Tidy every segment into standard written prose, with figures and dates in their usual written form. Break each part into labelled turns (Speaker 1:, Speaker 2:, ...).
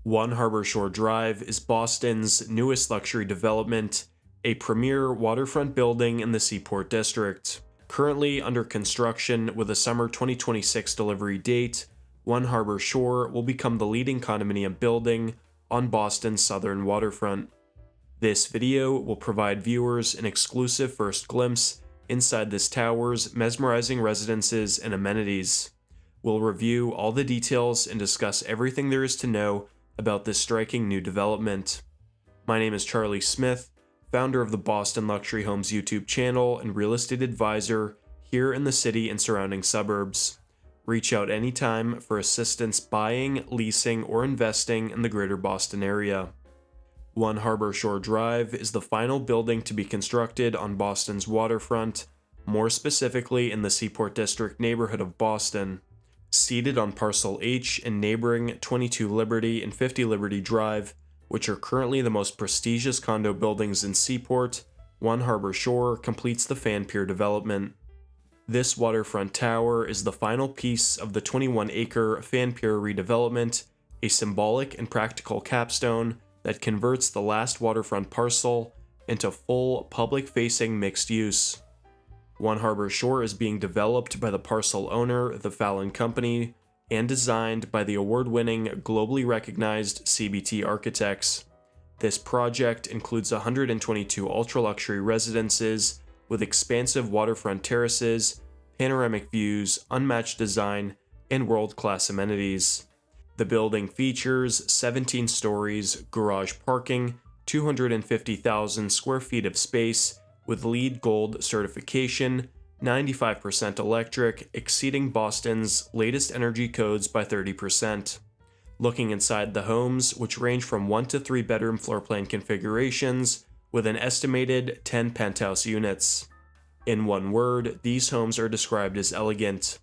Speaker 1: One Harbor Shore Drive is Boston's newest luxury development, a premier waterfront building in the Seaport District. Currently under construction with a summer 2026 delivery date, One Harbor Shore will become the leading condominium building on Boston's southern waterfront. This video will provide viewers an exclusive first glimpse inside this tower's mesmerizing residences and amenities. We'll review all the details and discuss everything there is to know about this striking new development. My name is Charlie Smith, founder of the Boston Luxury Homes YouTube channel and real estate advisor here in the city and surrounding suburbs. Reach out anytime for assistance buying, leasing, or investing in the greater Boston area. One Harbor Shore Drive is the final building to be constructed on Boston's waterfront, more specifically in the Seaport District neighborhood of Boston. Seated on Parcel H and neighboring 22 Liberty and 50 Liberty Drive, which are currently the most prestigious condo buildings in Seaport, One Harbor Shore completes the Fan Pier development. This waterfront tower is the final piece of the 21-acre Fan Pier redevelopment, a symbolic and practical capstone that converts the last waterfront parcel into full public-facing mixed use. One Harbor Shore is being developed by the parcel owner, the Fallon Company, and designed by the award-winning, globally recognized CBT architects. This project includes 122 ultra-luxury residences with expansive waterfront terraces, panoramic views, unmatched design, and world-class amenities. The building features 17 stories, garage parking, 250,000 square feet of space, with LEED Gold certification, 95% electric, exceeding Boston's latest energy codes by 30%. Looking inside the homes, which range from 1 to 3 bedroom floor plan configurations, with an estimated 10 penthouse units. In one word, these homes are described as elegant.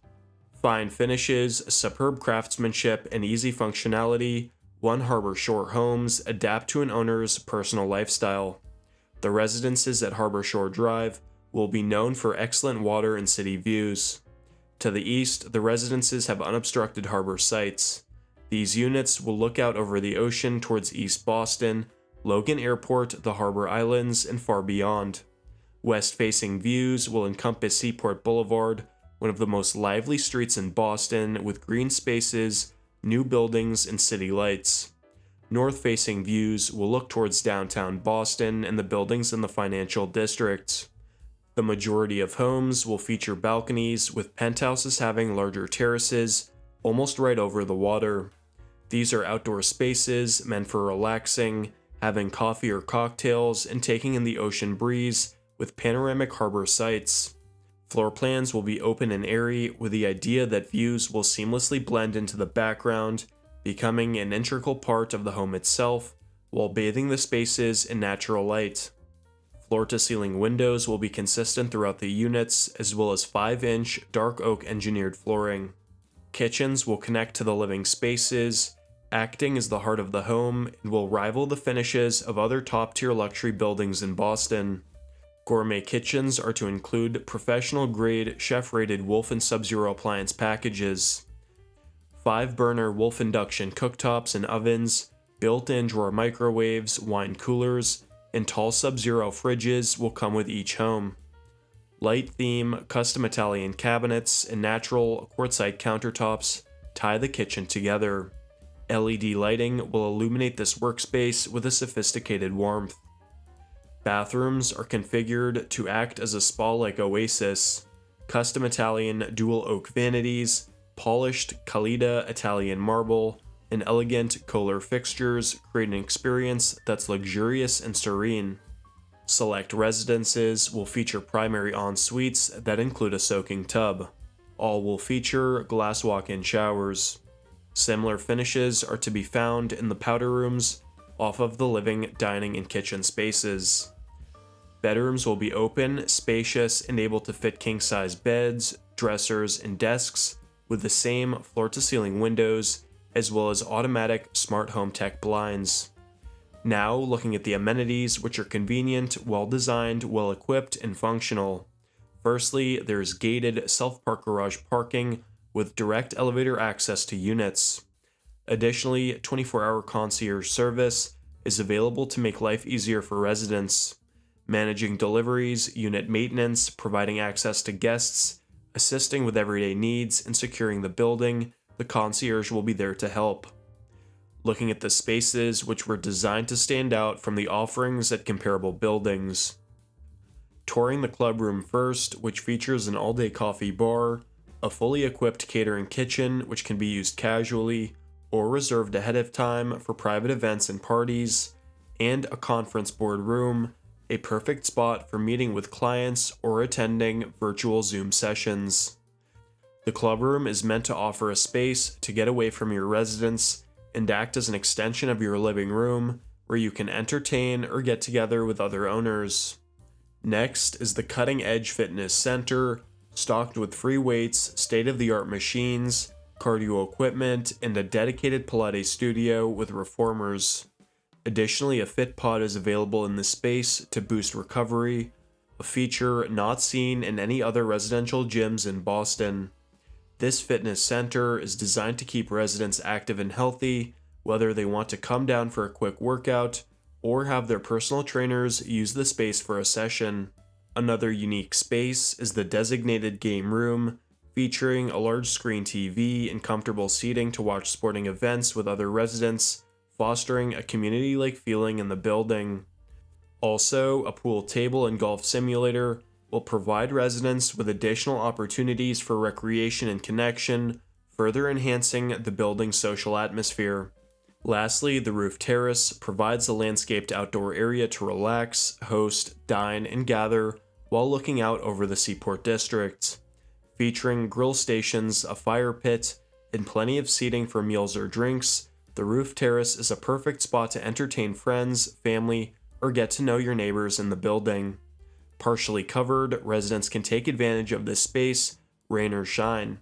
Speaker 1: Fine finishes, superb craftsmanship, and easy functionality, One Harbor Shore homes adapt to an owner's personal lifestyle. The residences at Harbor Shore Drive will be known for excellent water and city views. To the east, the residences have unobstructed harbor sights. These units will look out over the ocean towards East Boston, Logan Airport, the Harbor Islands, and far beyond. West-facing views will encompass Seaport Boulevard, one of the most lively streets in Boston, with green spaces, new buildings, and city lights. North-facing views will look towards downtown Boston and the buildings in the financial district. The majority of homes will feature balconies, with penthouses having larger terraces, almost right over the water. These are outdoor spaces meant for relaxing, having coffee or cocktails, and taking in the ocean breeze, with panoramic harbor sights. Floor plans will be open and airy, with the idea that views will seamlessly blend into the background, becoming an integral part of the home itself, while bathing the spaces in natural light. Floor-to-ceiling windows will be consistent throughout the units, as well as 5-inch dark oak engineered flooring. Kitchens will connect to the living spaces, acting as the heart of the home, and will rival the finishes of other top-tier luxury buildings in Boston. Gourmet kitchens are to include professional-grade, chef-rated Wolf and Sub-Zero appliance packages. 5-burner Wolf induction cooktops and ovens, built-in drawer microwaves, wine coolers, and tall Sub-Zero fridges will come with each home. Light theme, custom Italian cabinets, and natural quartzite countertops tie the kitchen together. LED lighting will illuminate this workspace with a sophisticated warmth. Bathrooms are configured to act as a spa-like oasis. Custom Italian dual oak vanities, polished Calida Italian marble, and elegant Kohler fixtures create an experience that's luxurious and serene. Select residences will feature primary en-suites that include a soaking tub. All will feature glass walk-in showers. Similar finishes are to be found in the powder rooms off of the living, dining, and kitchen spaces. Bedrooms will be open, spacious, and able to fit king-size beds, dressers, and desks with the same floor-to-ceiling windows, as well as automatic smart home tech blinds. Now, looking at the amenities, which are convenient, well-designed, well-equipped, and functional. Firstly, there's gated self-park garage parking with direct elevator access to units. Additionally, 24-hour concierge service is available to make life easier for residents, managing deliveries, unit maintenance, providing access to guests, assisting with everyday needs, and securing the building. The concierge will be there to help. Looking at the spaces which were designed to stand out from the offerings at comparable buildings. Touring the club room first, which features an all-day coffee bar, a fully equipped catering kitchen which can be used casually or reserved ahead of time for private events and parties, and a conference board room, a perfect spot for meeting with clients or attending virtual Zoom sessions. The club room is meant to offer a space to get away from your residence and act as an extension of your living room where you can entertain or get together with other owners. Next is the Cutting Edge Fitness Center, stocked with free weights, state-of-the-art machines, cardio equipment, and a dedicated Pilates studio with reformers. Additionally, a Fit Pod is available in the space to boost recovery, a feature not seen in any other residential gyms in Boston. This fitness center is designed to keep residents active and healthy, whether they want to come down for a quick workout or have their personal trainers use the space for a session. Another unique space is the designated game room, featuring a large screen TV and comfortable seating to watch sporting events with other residents, fostering a community-like feeling in the building. Also, a pool table and golf simulator will provide residents with additional opportunities for recreation and connection, further enhancing the building's social atmosphere. Lastly, the roof terrace provides a landscaped outdoor area to relax, host, dine, and gather while looking out over the Seaport District. Featuring grill stations, a fire pit, and plenty of seating for meals or drinks, the roof terrace is a perfect spot to entertain friends, family, or get to know your neighbors in the building. Partially covered, residents can take advantage of this space, rain or shine.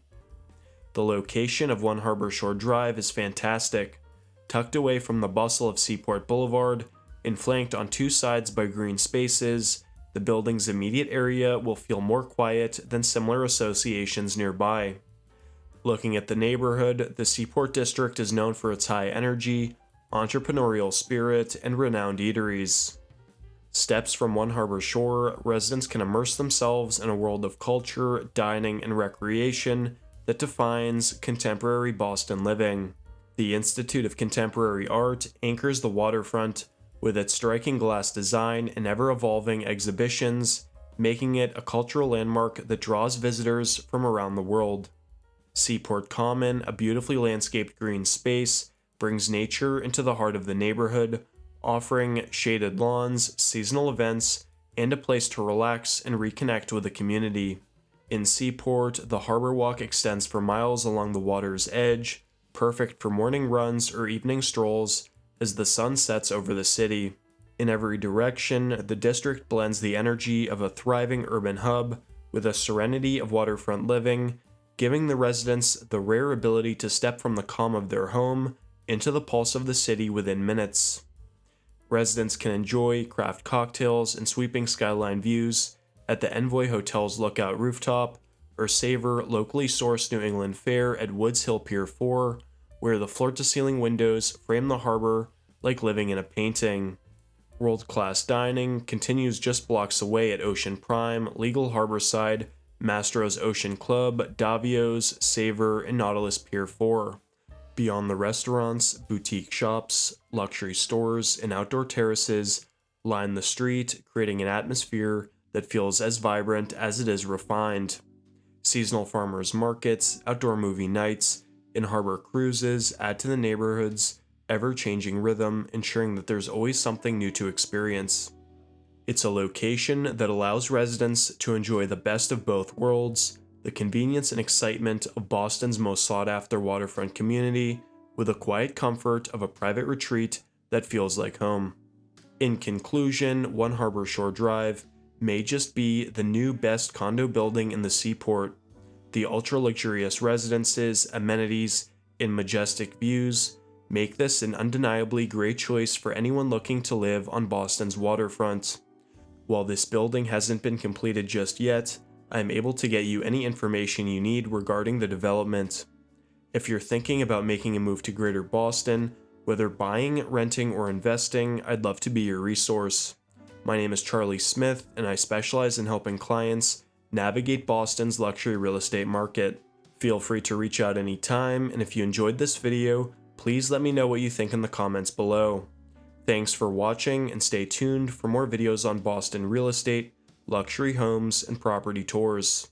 Speaker 1: The location of One Harbor Shore Drive is fantastic. Tucked away from the bustle of Seaport Boulevard and flanked on two sides by green spaces, the building's immediate area will feel more quiet than similar associations nearby. Looking at the neighborhood, the Seaport District is known for its high energy, entrepreneurial spirit, and renowned eateries. Steps from One Harbor Shore, residents can immerse themselves in a world of culture, dining, and recreation that defines contemporary Boston living. The Institute of Contemporary Art anchors the waterfront with its striking glass design and ever-evolving exhibitions, making it a cultural landmark that draws visitors from around the world. Seaport Common, a beautifully landscaped green space, brings nature into the heart of the neighborhood, offering shaded lawns, seasonal events, and a place to relax and reconnect with the community. In Seaport, the Harbor Walk extends for miles along the water's edge, perfect for morning runs or evening strolls as the sun sets over the city. In every direction, the district blends the energy of a thriving urban hub with the serenity of waterfront living, giving the residents the rare ability to step from the calm of their home into the pulse of the city within minutes. Residents can enjoy craft cocktails and sweeping skyline views at the Envoy Hotel's lookout rooftop, or savor locally sourced New England fare at Woods Hill Pier 4, where the floor-to-ceiling windows frame the harbor like living in a painting. World-class dining continues just blocks away at Ocean Prime, Legal Harborside, Mastro's Ocean Club, Davio's, Savor, and Nautilus Pier 4. Beyond the restaurants, boutique shops, luxury stores, and outdoor terraces line the street, creating an atmosphere that feels as vibrant as it is refined. Seasonal farmers markets, outdoor movie nights, and harbor cruises add to the neighborhood's ever-changing rhythm, ensuring that there's always something new to experience. It's a location that allows residents to enjoy the best of both worlds, the convenience and excitement of Boston's most sought-after waterfront community, with the quiet comfort of a private retreat that feels like home. In conclusion, One Harbor Shore Drive may just be the new best condo building in the Seaport. The ultra-luxurious residences, amenities, and majestic views make this an undeniably great choice for anyone looking to live on Boston's waterfront. While this building hasn't been completed just yet, I am able to get you any information you need regarding the development. If you're thinking about making a move to Greater Boston, whether buying, renting, or investing, I'd love to be your resource. My name is Charlie Smith, and I specialize in helping clients navigate Boston's luxury real estate market. Feel free to reach out anytime, and if you enjoyed this video, please let me know what you think in the comments below. Thanks for watching, and stay tuned for more videos on Boston real estate, luxury homes, and property tours.